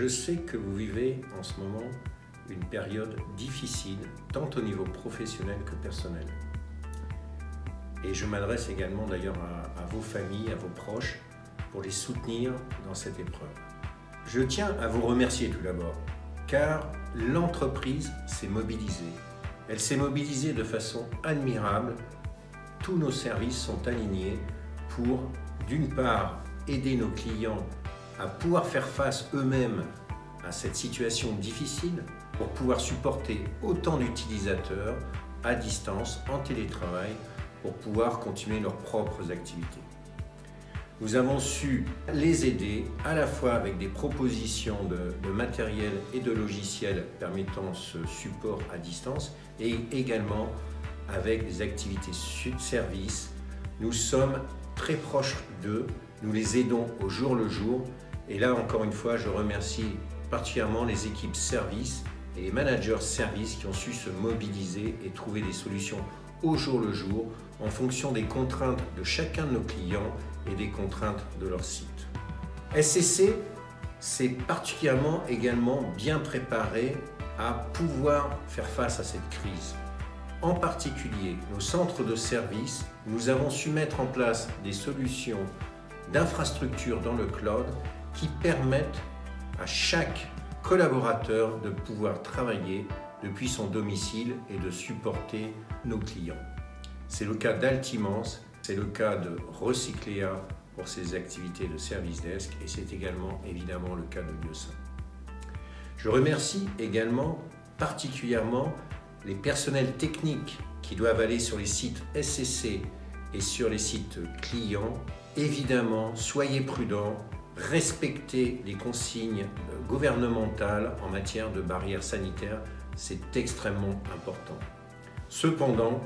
Je sais que vous vivez en ce moment une période difficile, tant au niveau professionnel que personnel. Et je m'adresse également d'ailleurs à vos familles, à vos proches, pour les soutenir dans cette épreuve. Je tiens à vous remercier tout d'abord, car l'entreprise s'est mobilisée. Elle s'est mobilisée de façon admirable. Tous nos services sont alignés pour, d'une part, aider nos clients à pouvoir faire face eux-mêmes à cette situation difficile, pour pouvoir supporter autant d'utilisateurs à distance, en télétravail, pour pouvoir continuer leurs propres activités. Nous avons su les aider à la fois avec des propositions de matériel et de logiciels permettant ce support à distance et également avec des activités service. Nous sommes très proches d'eux, nous les aidons au jour le jour et là encore une fois je remercie particulièrement les équipes service et les managers service qui ont su se mobiliser et trouver des solutions au jour le jour en fonction des contraintes de chacun de nos clients et des contraintes de leur site. SCC s'est particulièrement également bien préparé à pouvoir faire face à cette crise. En particulier, nos centres de service, nous avons su mettre en place des solutions d'infrastructure dans le cloud qui permettent à chaque collaborateur de pouvoir travailler depuis son domicile et de supporter nos clients. C'est le cas d'Altimance, c'est le cas de Recycléa pour ses activités de service desk et c'est également évidemment le cas de Biosin. Je remercie également particulièrement les personnels techniques qui doivent aller sur les sites SCC et sur les sites clients. Évidemment, soyez prudents, respectez les consignes gouvernementales en matière de barrières sanitaires, c'est extrêmement important. Cependant,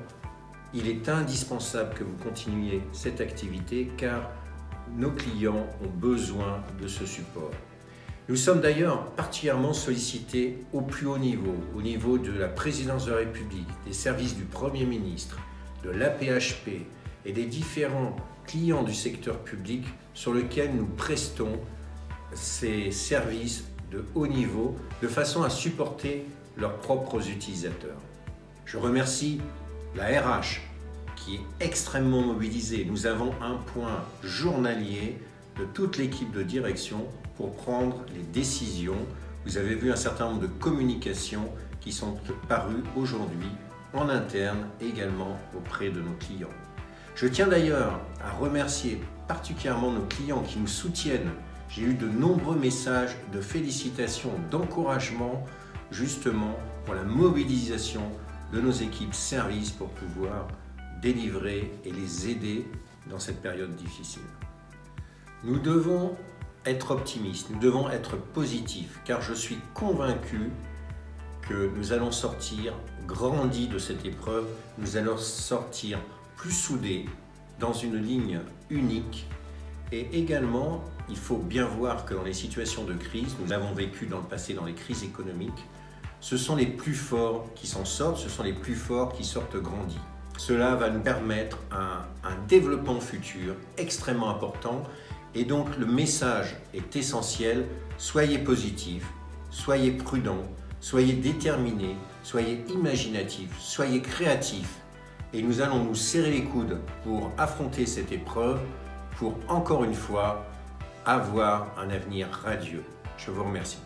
il est indispensable que vous continuiez cette activité car nos clients ont besoin de ce support. Nous sommes d'ailleurs particulièrement sollicités au plus haut niveau de la présidence de la République, des services du Premier ministre, de l'AP-HP et des différents clients du secteur public sur lesquels nous prestons ces services de haut niveau de façon à supporter leurs propres utilisateurs. Je remercie la RH qui est extrêmement mobilisée. Nous avons un point journalier de toute l'équipe de direction pour prendre les décisions. Vous avez vu un certain nombre de communications qui sont parues aujourd'hui en interne également auprès de nos clients. Je tiens d'ailleurs à remercier particulièrement nos clients qui nous soutiennent. J'ai eu de nombreux messages de félicitations, d'encouragement justement pour la mobilisation de nos équipes service pour pouvoir délivrer et les aider dans cette période difficile. Nous devons être optimistes, nous devons être positifs car je suis convaincu que nous allons sortir grandis de cette épreuve, nous allons sortir plus soudés dans une ligne unique et également il faut bien voir que dans les situations de crise, nous l'avons vécu dans le passé dans les crises économiques, ce sont les plus forts qui s'en sortent, ce sont les plus forts qui sortent grandis. Cela va nous permettre un développement futur extrêmement important et donc le message est essentiel, soyez positifs, soyez prudents, soyez déterminés, soyez imaginatifs, soyez créatifs et nous allons nous serrer les coudes pour affronter cette épreuve pour encore une fois avoir un avenir radieux. Je vous remercie.